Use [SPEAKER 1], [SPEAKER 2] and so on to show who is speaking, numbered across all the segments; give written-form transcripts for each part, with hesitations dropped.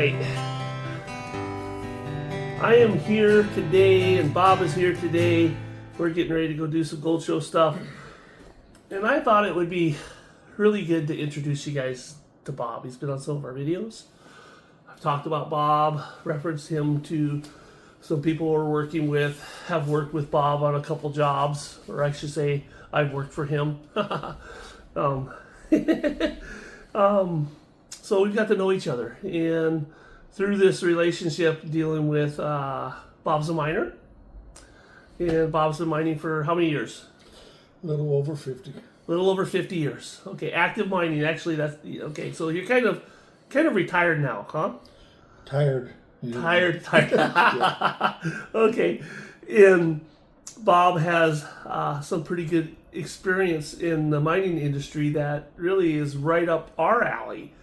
[SPEAKER 1] right. I am here today, and Bob is here today. We're getting ready to go do some Gold Show stuff. And I thought it would be really good to introduce you guys to Bob. He's been on some of our videos. I've talked about Bob, referenced him to some people we're working with, have worked with Bob on a couple jobs, or I should say, I've worked for him. So we've got to know each other, and through this relationship, dealing with Bob's a miner, and Bob's been mining for how many years?
[SPEAKER 2] A little over 50.
[SPEAKER 1] A little over 50 years. Okay, active mining. Actually, that's okay. So you're kind of retired now, huh?
[SPEAKER 2] Tired.
[SPEAKER 1] Tired. Okay, and Bob has some pretty good experience in the mining industry that really is right up our alley.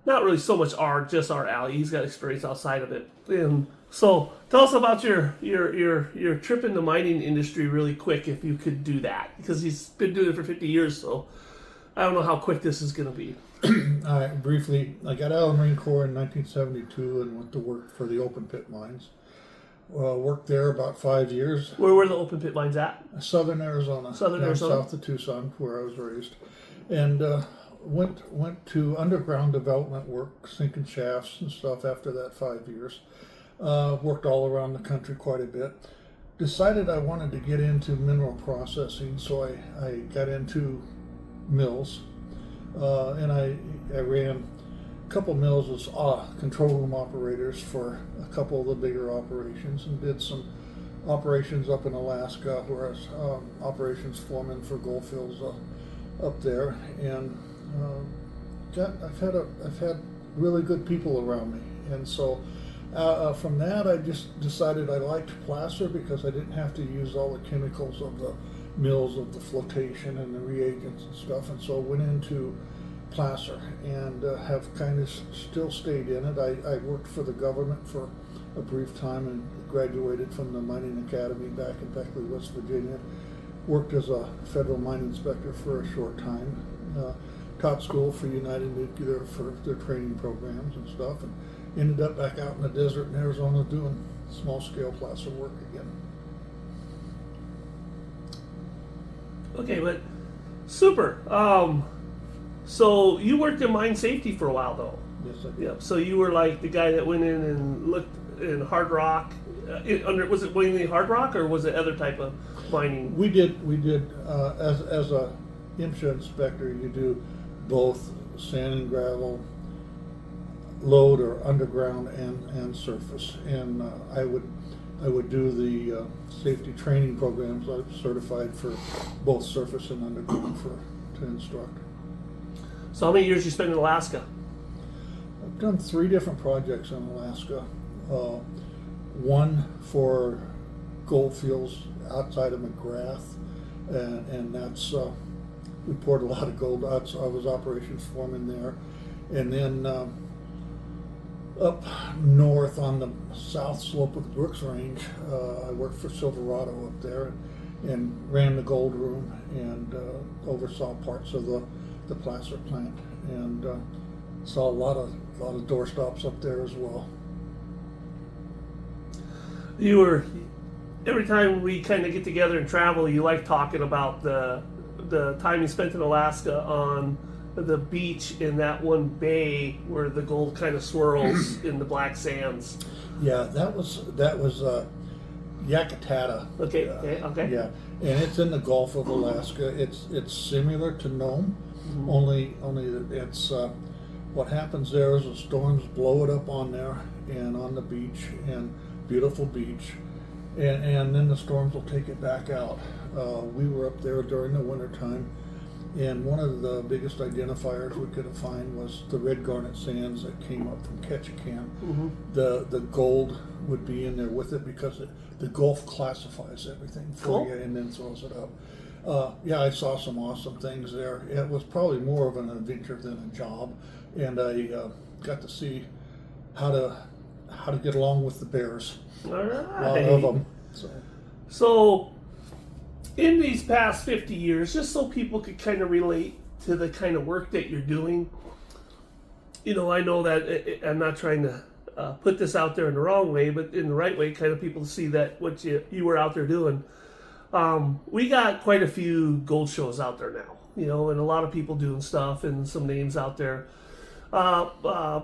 [SPEAKER 1] Not really so much just our alley. He's got experience outside of it. And so tell us about your trip in the mining industry really quick, if you could do that, because he's been doing it for 50 years. So I don't know how quick this is going to be.
[SPEAKER 2] All right, briefly, I got out of the Marine Corps in 1972 and went to work for the open pit mines. Worked there about 5 years.
[SPEAKER 1] Where were the open pit mines at?
[SPEAKER 2] Southern Arizona.
[SPEAKER 1] Arizona.
[SPEAKER 2] South of Tucson, where I was raised. And went to underground development work, sinking shafts and stuff after that 5 years. Worked all around the country quite a bit. Decided I wanted to get into mineral processing, so I got into mills. And I ran a couple mills as control room operators for a couple of the bigger operations, and did some operations up in Alaska, where I was operations foreman for Goldfields up there. And I've had really good people around me, and so from that I just decided I liked placer because I didn't have to use all the chemicals of the mills, of the flotation and the reagents and stuff, and so I went into placer and have kind of still stayed in it. I worked for the government for a brief time and graduated from the mining academy back in Beckley, West Virginia. Worked as a federal mine inspector for a short time. Taught school for United Nuclear for their training programs and stuff, and ended up back out in the desert in Arizona doing small scale placer work again.
[SPEAKER 1] Okay, but super. So you worked in mine safety for a while, though.
[SPEAKER 2] Yes, I did.
[SPEAKER 1] Yep. So you were like the guy that went in and looked in hard rock. Was it mainly hard rock, or was it other type of mining?
[SPEAKER 2] We did. As a MSHA inspector, you do both sand and gravel, load or underground and surface. And I would do the safety training programs. I'm certified for both surface and underground to instruct.
[SPEAKER 1] So how many years you spent in Alaska?
[SPEAKER 2] I've done 3 different projects in Alaska. One for Goldfields outside of McGrath, and that's we poured a lot of gold out. I was operations foreman there, and then up north on the south slope of the Brooks Range, I worked for Silverado up there, and ran the gold room and oversaw parts of the placer plant, and saw a lot of door stops up there as well.
[SPEAKER 1] Every time we kind of get together and travel, you like talking about the time you spent in Alaska on the beach in that one bay where the gold kind of swirls in the black sands.
[SPEAKER 2] Yeah, that was Yakatata.
[SPEAKER 1] Okay.
[SPEAKER 2] Yeah, and it's in the Gulf of Alaska. It's similar to Nome, only it's what happens there is the storms blow it up on there and on the beach, and beautiful beach, and then the storms will take it back out. We were up there during the winter time, and one of the biggest identifiers we could find was the red garnet sands that came up from Ketchikan.
[SPEAKER 1] Mm-hmm.
[SPEAKER 2] The gold would be in there with it because the Gulf classifies everything for you and then throws it up. Yeah, I saw some awesome things there. It was probably more of an adventure than a job, and I got to see how to get along with the bears.
[SPEAKER 1] All right.
[SPEAKER 2] A lot of them.
[SPEAKER 1] So in these past 50 years, just so people could kind of relate to the kind of work that you're doing, I know that I'm not trying to put this out there in the wrong way, but in the right way, kind of people to see that what you were out there doing. We got quite a few gold shows out there now, and a lot of people doing stuff and some names out there. Uh, uh,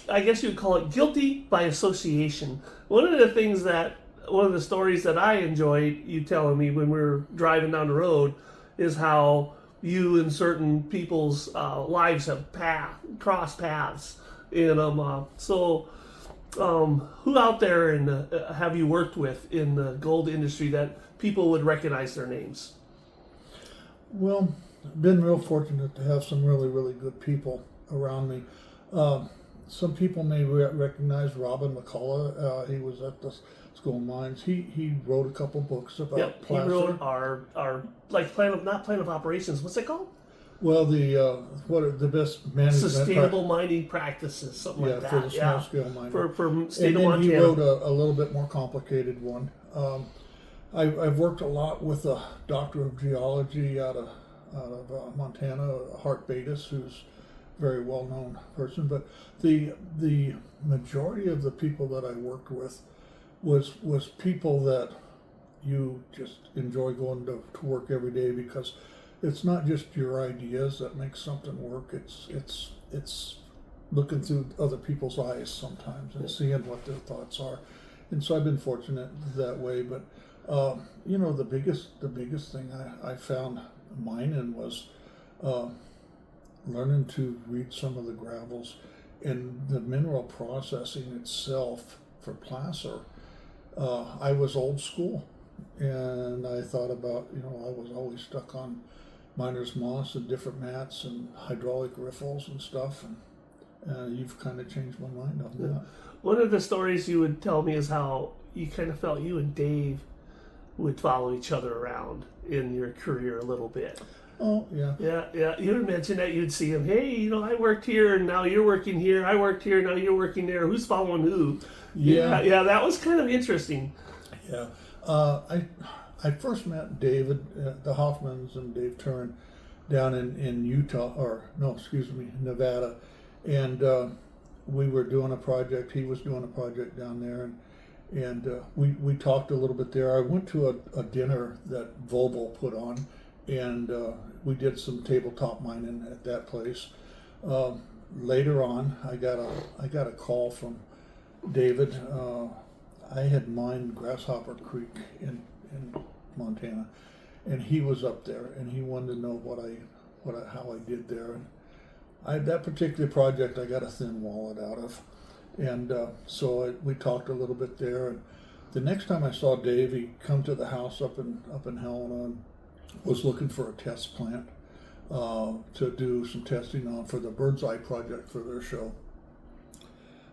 [SPEAKER 1] I guess you'd call it guilty by association. One of the stories that I enjoyed you telling me when we were driving down the road is how you and certain people's lives have crossed paths. And who out there have you worked with in the gold industry that people would recognize their names?
[SPEAKER 2] Well, been real fortunate to have some really, really good people around me. Some people may recognize Robin McCullough. He was at the School of Mines. He wrote a couple books about placer.
[SPEAKER 1] He wrote our plan of operations. What's it called?
[SPEAKER 2] Well, the best management
[SPEAKER 1] sustainable mining practices, something like that.
[SPEAKER 2] For the small scale mining.
[SPEAKER 1] For state of Montana.
[SPEAKER 2] And then he wrote a little bit more complicated one. I've worked a lot with a doctor of geology out of Montana, Hart Batis, who's a very well known person. But the majority of the people that I worked with was people that you just enjoy going to work every day, because it's not just your ideas that make something work. It's looking through other people's eyes sometimes and seeing what their thoughts are. And so I've been fortunate that way. But the biggest thing I found mining was learning to read some of the gravels and the mineral processing itself for placer. I was old school, and I thought about, I was always stuck on miner's moss and different mats and hydraulic riffles and stuff, and you've kind of changed my mind on that.
[SPEAKER 1] One of the stories you would tell me is how you kind of felt you and Dave would follow each other around in your career a little bit.
[SPEAKER 2] Oh, yeah.
[SPEAKER 1] Yeah. You would mention that you'd see him, hey, I worked here and now you're working here. I worked here, now you're working there. Who's following who?
[SPEAKER 2] Yeah.
[SPEAKER 1] Yeah, that was kind of interesting.
[SPEAKER 2] Yeah. I first met David, the Hoffmans and Dave Turin down in Nevada. And we were doing a project. He was doing a project down there. And we talked a little bit there. I went to a dinner that Volvo put on, and we did some tabletop mining at that place. Later on, I got a call from David. I had mined Grasshopper Creek in Montana, and he was up there, and he wanted to know how I did there. And that particular project, I got a thin wallet out of, and so we talked a little bit there. And the next time I saw Dave, he come to the house up in Helena and was looking for a test plant to do some testing on for the Bird's Eye project for their show.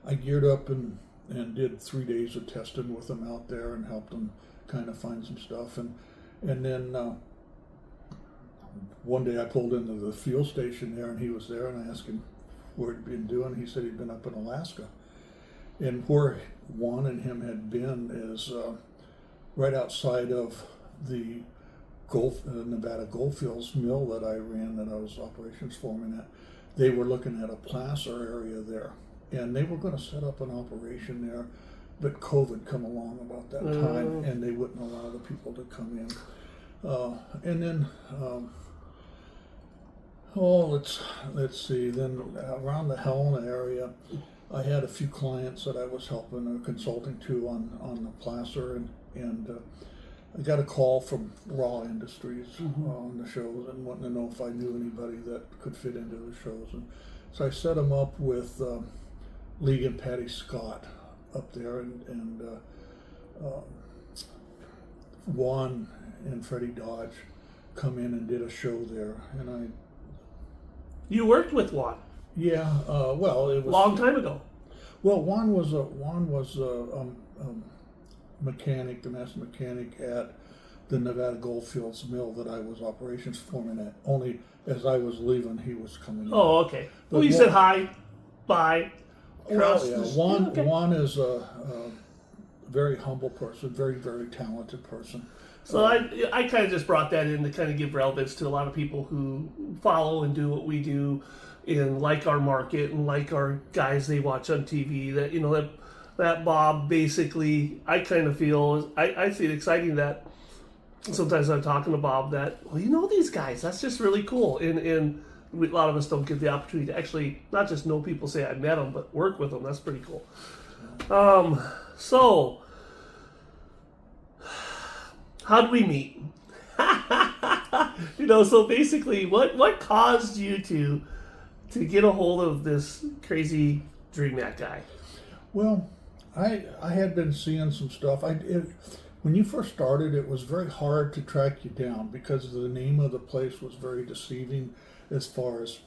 [SPEAKER 2] I geared up and did 3 days of testing with them out there and helped them kind of find some stuff. And then one day I pulled into the fuel station there, and he was there, and I asked him what he'd been doing. He said he'd been up in Alaska. And where Juan and him had been is right outside of the Nevada Goldfields mill that I ran, that I was operations foreman at. They were looking at a placer area there, and they were going to set up an operation there, but COVID come along about that time, and they wouldn't allow the people to come in. And then, let's see. Then around the Helena area, I had a few clients that I was helping or consulting to on the placer, and I got a call from Raw Industries on the shows and wanting to know if I knew anybody that could fit into the shows. And so I set them up with Lee and Patty Scott up there, and Juan and Freddie Dodge come in and did a show there. And
[SPEAKER 1] You worked with Juan?
[SPEAKER 2] Yeah, well, it was
[SPEAKER 1] long time ago.
[SPEAKER 2] Well, Juan was a mechanic, the master mechanic at the Nevada Goldfields mill that I was operations foreman at. Only as I was leaving, he was coming in.
[SPEAKER 1] Oh, okay. Well, you said hi, bye.
[SPEAKER 2] Well, yeah. Juan is very humble person, very, very talented person.
[SPEAKER 1] So I kind of just brought that in to kind of give relevance to a lot of people who follow and do what we do and like our market and like our guys they watch on TV. That that Bob basically, I kind of feel I see it exciting that sometimes I'm talking to Bob that, well, these guys, that's just really cool. And a lot of us don't get the opportunity to actually not just know people, say I met them, but work with them. That's pretty cool. So how did we meet? So basically, what caused you to get a hold of this crazy Dream Mat guy?
[SPEAKER 2] Well, I had been seeing some stuff. When you first started, it was very hard to track you down because the name of the place was very deceiving. As far as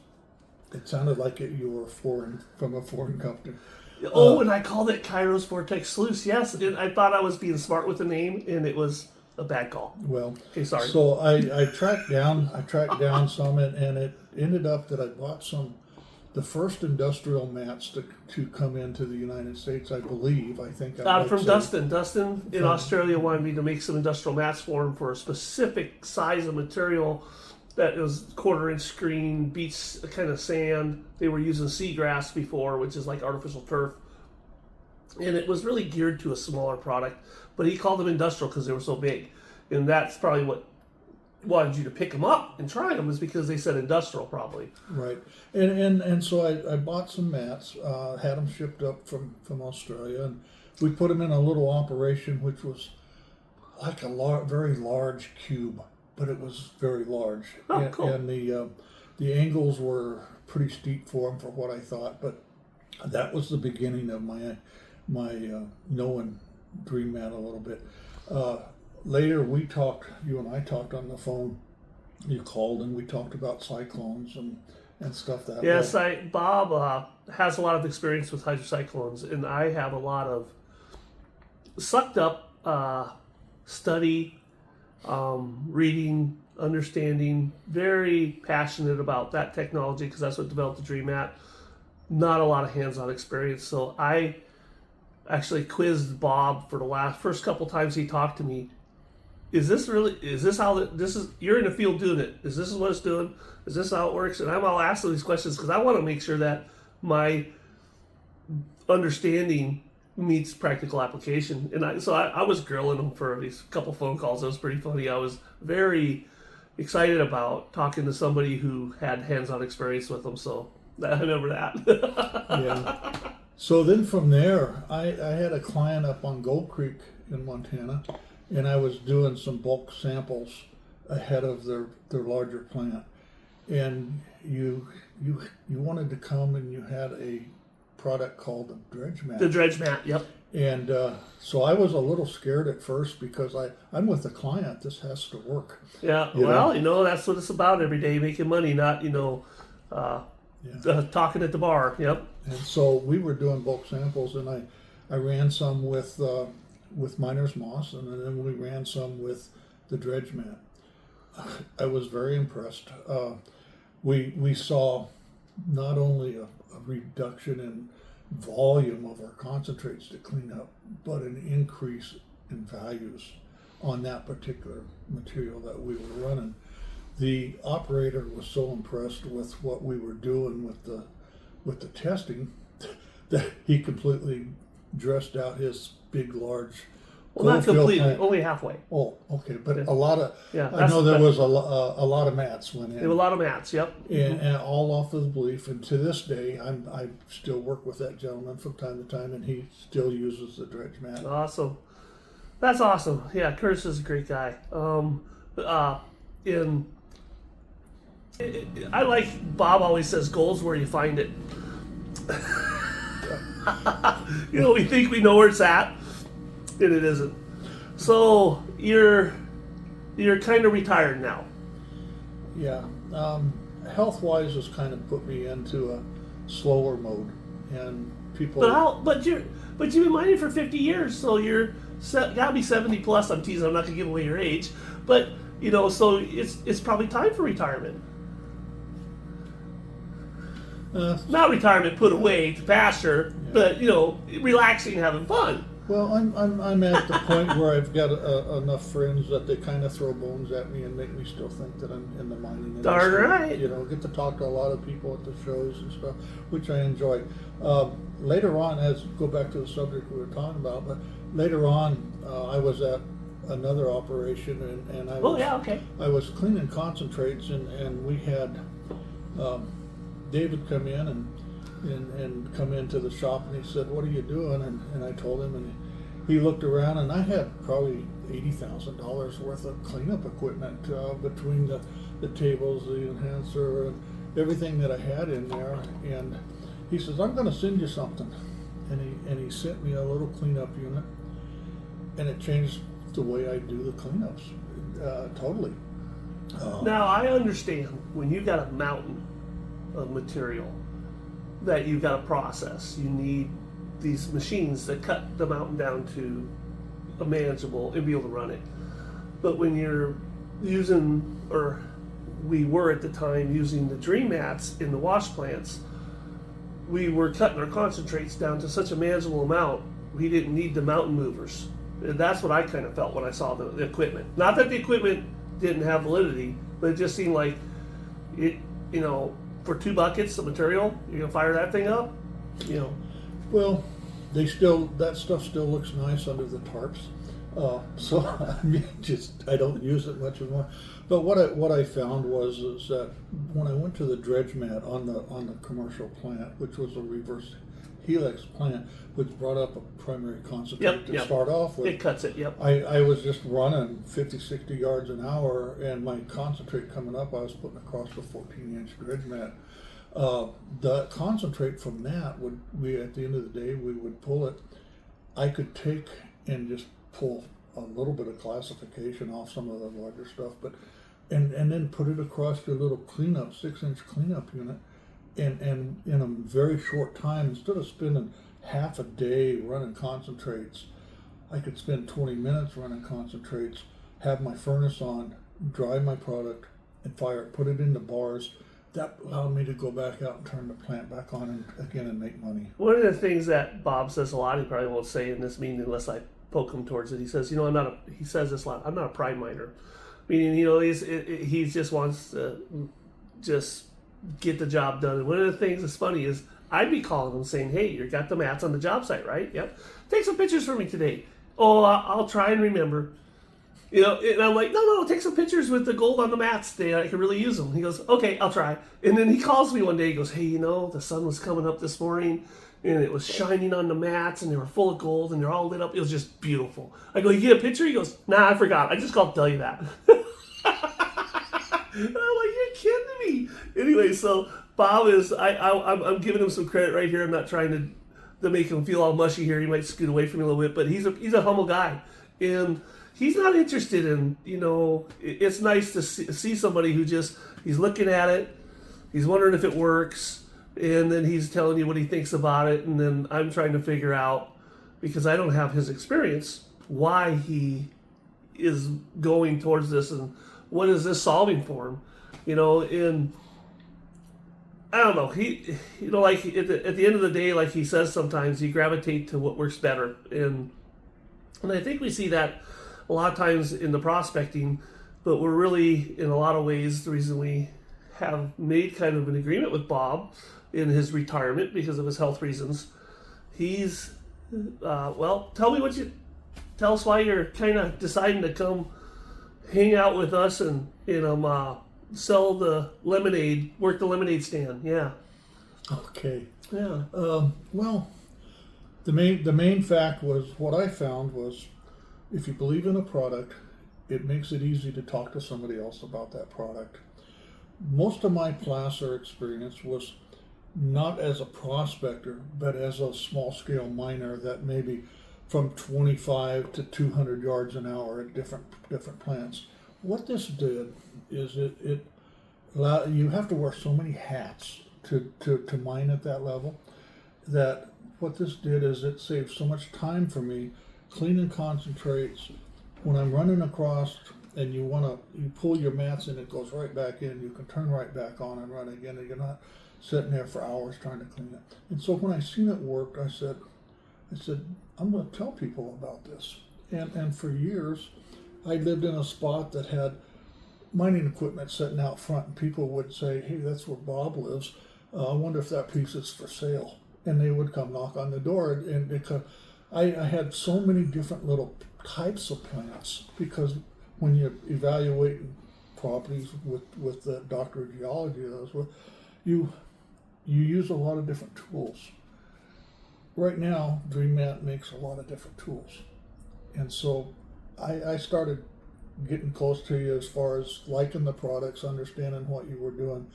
[SPEAKER 2] it sounded like you were from a foreign company.
[SPEAKER 1] And I called it Kairos Vortex Sluice. Yes, and I thought I was being smart with the name, and it was a bad call.
[SPEAKER 2] Well,
[SPEAKER 1] okay, sorry.
[SPEAKER 2] So I tracked down some, and it ended up that I bought the first industrial mats to come into the United States, I believe. I think
[SPEAKER 1] from Dustin. Dustin in Australia wanted me to make some industrial mats for him for a specific size of material that was 1/4-inch screen, beach kind of sand. They were using seagrass before, which is like artificial turf. And it was really geared to a smaller product. But he called them industrial because they were so big. And that's probably what wanted you to pick them up and try them, is because they said industrial probably.
[SPEAKER 2] Right. And so I bought some mats, had them shipped up from Australia, and we put them in a little operation which was like a very large cube. But it was very large,
[SPEAKER 1] cool.
[SPEAKER 2] And the angles were pretty steep for them for what I thought. But that was the beginning of my knowing Dream Mat a little bit. Later, you and I talked on the phone. You called and we talked about cyclones and stuff that.
[SPEAKER 1] Yes, Bob has a lot of experience with hydrocyclones, and I have a lot of sucked up study. Reading, understanding, very passionate about that technology because that's what developed the Dream Mat. Not a lot of hands-on experience, so I actually quizzed Bob for the first couple times he talked to me. Is this how this is? You're in the field doing it. Is this what it's doing? Is this how it works? And I'm all asking these questions because I want to make sure that my understanding meets practical application. And I was grilling him for these couple phone calls. It was pretty funny. I was very excited about talking to somebody who had hands-on experience with them. So I remember that.
[SPEAKER 2] Yeah. So then from there, I had a client up on Gold Creek in Montana, and I was doing some bulk samples ahead of their larger plant. And you wanted to come, and you had a product called the Dredge Mat.
[SPEAKER 1] The Dredge Mat, yep.
[SPEAKER 2] And so I was a little scared at first because I'm with the client. This has to work.
[SPEAKER 1] Yeah, that's what it's about every day, making money, not, talking at the bar. Yep.
[SPEAKER 2] And so we were doing bulk samples, and I ran some with miner's moss, and then we ran some with the Dredge Mat. I was very impressed. We saw not only a reduction in volume of our concentrates to clean up, but an increase in values on that particular material that we were running. The operator was so impressed with what we were doing with the testing that he completely dressed out his big, large.
[SPEAKER 1] Well, not completely, only halfway.
[SPEAKER 2] Oh, okay, but a lot of.
[SPEAKER 1] Yeah,
[SPEAKER 2] I know there was a lot of mats went in.
[SPEAKER 1] There were a lot of mats. Yep.
[SPEAKER 2] And all off of the belief, and to this day, I still work with that gentleman from time to time, and he still uses the Dredge Mat.
[SPEAKER 1] Awesome. That's awesome. Yeah, Curtis is a great guy. I like Bob always says gold's where you find it. We think we know where it's at, and it isn't. So you're kind of retired now.
[SPEAKER 2] Yeah. Health-wise has kind of put me into a slower mode, and people.
[SPEAKER 1] But you've been mining for 50 years, so you're gotta be 70 plus. I'm teasing. I'm not gonna give away your age, but so it's probably time for retirement. Not retirement put away to pasture, but relaxing, having fun.
[SPEAKER 2] Well, I'm at the point where I've got enough friends that they kind of throw bones at me and make me still think that I'm in the mining industry.
[SPEAKER 1] Darn right.
[SPEAKER 2] You know, get to talk to a lot of people at the shows and stuff, which I enjoy. Later on, as go back to the subject we were talking about, but later on, I was at another operation and I was, I was cleaning concentrates and we had David come in and come into the shop and he said, "What are you doing?" And I told him, and he looked around, and I had probably $80,000 worth of cleanup equipment between the tables, the enhancer, and everything that I had in there. And he says, "I'm going to send you something," and he sent me a little cleanup unit, and it changed the way I do the cleanups totally.
[SPEAKER 1] Now I understand when you got a mountain of material that you've got to process. You need these machines that cut the mountain down to a manageable and be able to run it. But when you're using, or we were at the time using the dream mats in the wash plants, we were cutting our concentrates down to such a manageable amount, we didn't need the mountain movers. And that's what I kind of felt when I saw the equipment. Not that the equipment didn't have validity, but it just seemed like it, you know, for 2 buckets of material, you're gonna fire that thing up, you know.
[SPEAKER 2] Well, that stuff still looks nice under the tarps. So I don't use it much anymore. But what I found is that when I went to the dredge mat on the commercial plant, which was a reverse helix plant, which brought up a primary concentrate to start off with.
[SPEAKER 1] It cuts it, yep.
[SPEAKER 2] I was just running 50, 60 yards an hour, and my concentrate coming up, I was putting across the 14-inch dredge mat. The concentrate from that at the end of the day, we would pull it. I could take and just pull a little bit of classification off some of the larger stuff, and then put it across your little cleanup, 6-inch cleanup unit. And in a very short time, instead of spending half a day running concentrates, I could spend 20 minutes running concentrates, have my furnace on, dry my product, and fire it, put it into bars. That allowed me to go back out and turn the plant back on again and make money.
[SPEAKER 1] One of the things that Bob says a lot, he probably won't say in this meeting unless I poke him towards it. He says, he says this a lot, I'm not a pride miner. Meaning, he just wants to just get the job done. And one of the things that's funny is I'd be calling him saying, "Hey, you got the mats on the job site, right? Yep. Take some pictures for me today." "Oh, I'll try and remember." And I'm like, no, take some pictures with the gold on the mats today. I can really use them. He goes, "Okay, I'll try." And then he calls me one day. He goes, "Hey, the sun was coming up this morning and it was shining on the mats and they were full of gold and they're all lit up. It was just beautiful." I go, "You get a picture?" He goes, "Nah, I forgot. I just called to tell you that." I'm like, "You're kidding me." Anyway, so Bob is, I'm giving him some credit right here. I'm not trying to make him feel all mushy here. He might scoot away from me a little bit, but he's a humble guy. And he's not interested in, it's nice to see somebody who he's looking at it, he's wondering if it works, and then he's telling you what he thinks about it, and then I'm trying to figure out, because I don't have his experience, why he is going towards this and what is this solving for him, and I don't know, he, like at the end of the day, like he says sometimes, you gravitate to what works better, and I think we see that a lot of times in the prospecting, but we're really, in a lot of ways, the reason we have made kind of an agreement with Bob in his retirement because of his health reasons. He's, tell us why you're kind of deciding to come hang out with us and sell the lemonade, work the lemonade stand. Yeah.
[SPEAKER 2] Okay.
[SPEAKER 1] Yeah.
[SPEAKER 2] Well, the main fact was, what I found was, if you believe in a product, it makes it easy to talk to somebody else about that product. Most of my placer experience was not as a prospector, but as a small-scale miner that maybe from 25 to 200 yards an hour at different plants. What this did is it allowed, you have to wear so many hats to mine at that level, that what this did is it saved so much time for me cleaning concentrates. When I'm running across and you pull your mats in, it goes right back in, you can turn right back on and run again, and you're not sitting there for hours trying to clean it. And so when I seen it worked, I said, I said, I'm going to tell people about this. And for years, I lived in a spot that had mining equipment sitting out front, and people would say, hey, that's where Bob lives. I wonder if that piece is for sale. And they would come knock on the door, and because I had so many different little types of plants, because when you evaluate properties with the doctor of geology, you use a lot of different tools. Right now, Dream Mat makes a lot of different tools, and so I started getting close to you as far as liking the products, understanding what you were doing.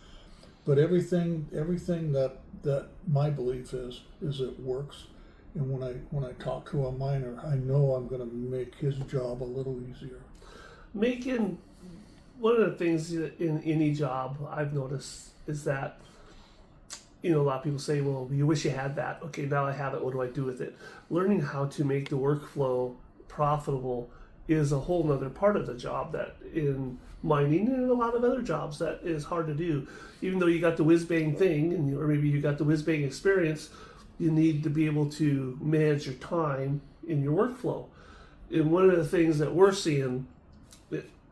[SPEAKER 2] But everything that my belief is it works. And when I talk to a miner, I know I'm going to make his job a little easier.
[SPEAKER 1] Making one of the things in any job I've noticed is that, a lot of people say, well, you wish you had that. Okay, now I have it. What do I do with it? Learning how to make the workflow profitable is a whole nother part of the job that in mining and a lot of other jobs that is hard to do. Even though you got the whiz-bang thing, or maybe you got the whiz-bang experience, you need to be able to manage your time in your workflow. And one of the things that we're seeing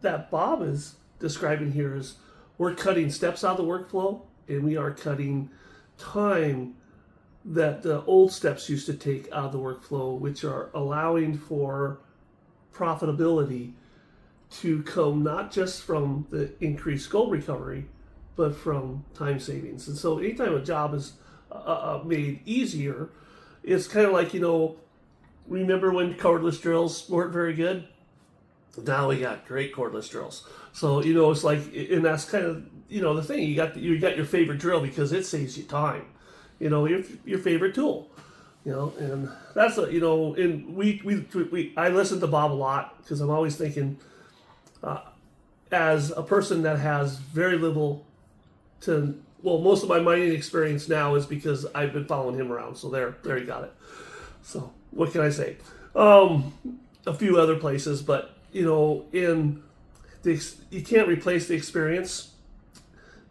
[SPEAKER 1] that Bob is describing here is we're cutting steps out of the workflow, and we are cutting time that the old steps used to take out of the workflow, which are allowing for profitability to come not just from the increased gold recovery, but from time savings. And so anytime a job is made easier, it's kind of like, remember when cordless drills weren't very good? Now we got great cordless drills. So, it's like, and that's kind of, the thing, you got your favorite drill because it saves you time, your favorite tool. And that's and I listen to Bob a lot because I'm always thinking, as a person that has very little most of my mining experience now is because I've been following him around. So there you got it. So what can I say? A few other places, but you can't replace the experience.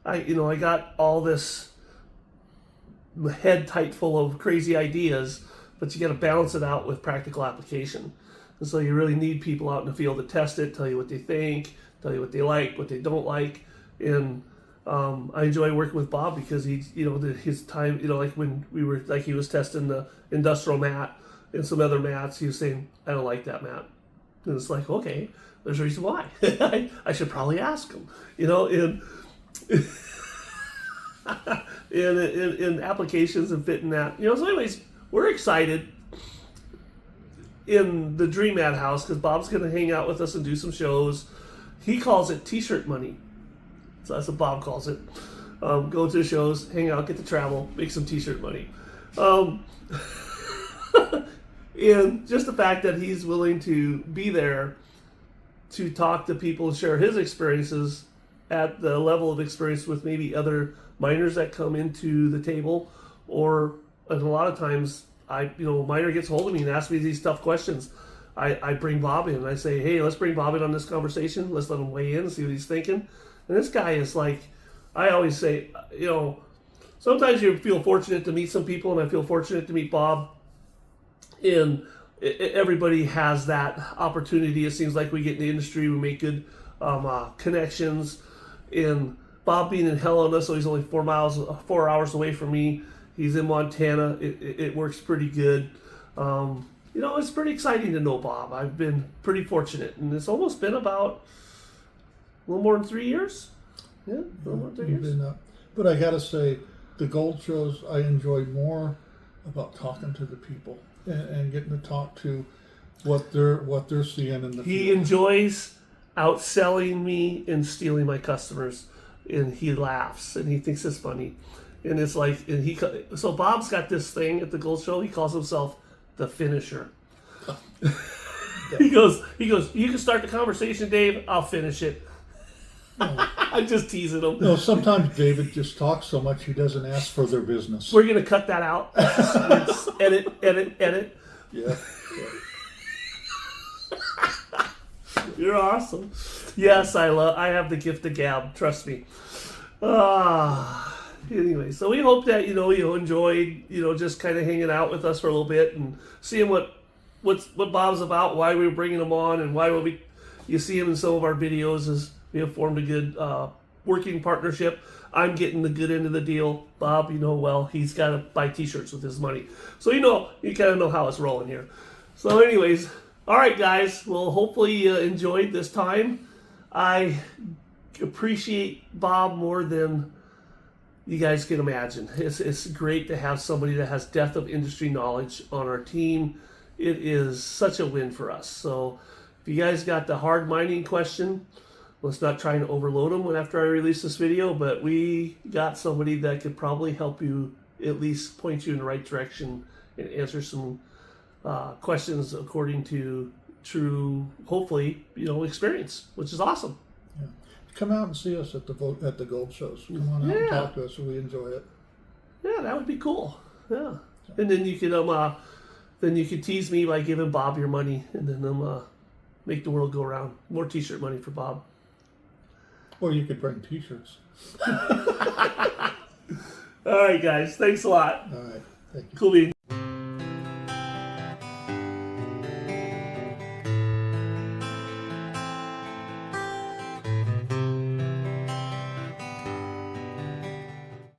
[SPEAKER 1] I got all this head tight full of crazy ideas, but you got to balance it out with practical application. And so you really need people out in the field to test it, tell you what they think, tell you what they like, what they don't like. And I enjoy working with Bob because his time, like when he was testing the industrial mat and some other mats, he was saying, I don't like that mat. And it's like, okay, there's a reason why. I should probably ask him, in applications and fitting that. So anyways, we're excited in the Dream Mat house because Bob's going to hang out with us and do some shows. He calls it t-shirt money. So that's what Bob calls it. Go to the shows, hang out, get to travel, make some t-shirt money. And just the fact that he's willing to be there to talk to people and share his experiences at the level of experience with maybe other miners that come into the table, and a lot of times a miner gets hold of me and asks me these tough questions. I bring Bob in and I say, hey, let's bring Bob in on this conversation. Let's let him weigh in and see what he's thinking. And this guy is like, I always say, sometimes you feel fortunate to meet some people, and I feel fortunate to meet Bob. And everybody has that opportunity. It seems like we get in the industry, we make good connections. And Bob being in Helena, so he's only 4 hours away from me. He's in Montana. It works pretty good. It's pretty exciting to know Bob. I've been pretty fortunate, and it's almost been about a little more than 3 years. Yeah, a little more than 3 years.
[SPEAKER 2] But I gotta say, the gold shows I enjoy more about talking to the people and getting to talk to what they're seeing in the field.
[SPEAKER 1] He enjoys outselling me and stealing my customers, and he laughs and he thinks it's funny. And it's like, so Bob's got this thing at the gold show. He calls himself the finisher. He goes, you can start the conversation, Dave. I'll finish it. No. I'm just teasing him.
[SPEAKER 2] No, sometimes David just talks so much he doesn't ask for their business.
[SPEAKER 1] We're going to cut that out. Edit.
[SPEAKER 2] Yeah.
[SPEAKER 1] You're awesome. Yes, I have the gift of gab. Trust me. anyway, so we hope that you enjoyed just kind of hanging out with us for a little bit and seeing what Bob's about, why we were bringing him on, and why you see him in some of our videos. As we have formed a good working partnership. I'm getting the good end of the deal. Bob, well, he's got to buy T-shirts with his money, so you kind of know how it's rolling here. So, anyways, all right, guys. Well, hopefully you enjoyed this time. I appreciate Bob more than you guys can imagine. It's great to have somebody that has depth of industry knowledge on our team. It is such a win for us. So if you guys got the hard mining question, let's not try and overload them after I release this video, but we got somebody that could probably help you, at least point you in the right direction and answer some questions according to true, hopefully, experience, which is awesome.
[SPEAKER 2] Yeah. Come out and see us at the gold shows. Come on out and talk to us. We enjoy it.
[SPEAKER 1] Yeah, that would be cool. Yeah, and then you could tease me by giving Bob your money, and then make the world go around. More T-shirt money for Bob.
[SPEAKER 2] Or you could bring T-shirts.
[SPEAKER 1] All right, guys. Thanks a lot.
[SPEAKER 2] All right. Thank you.
[SPEAKER 1] Cool beans.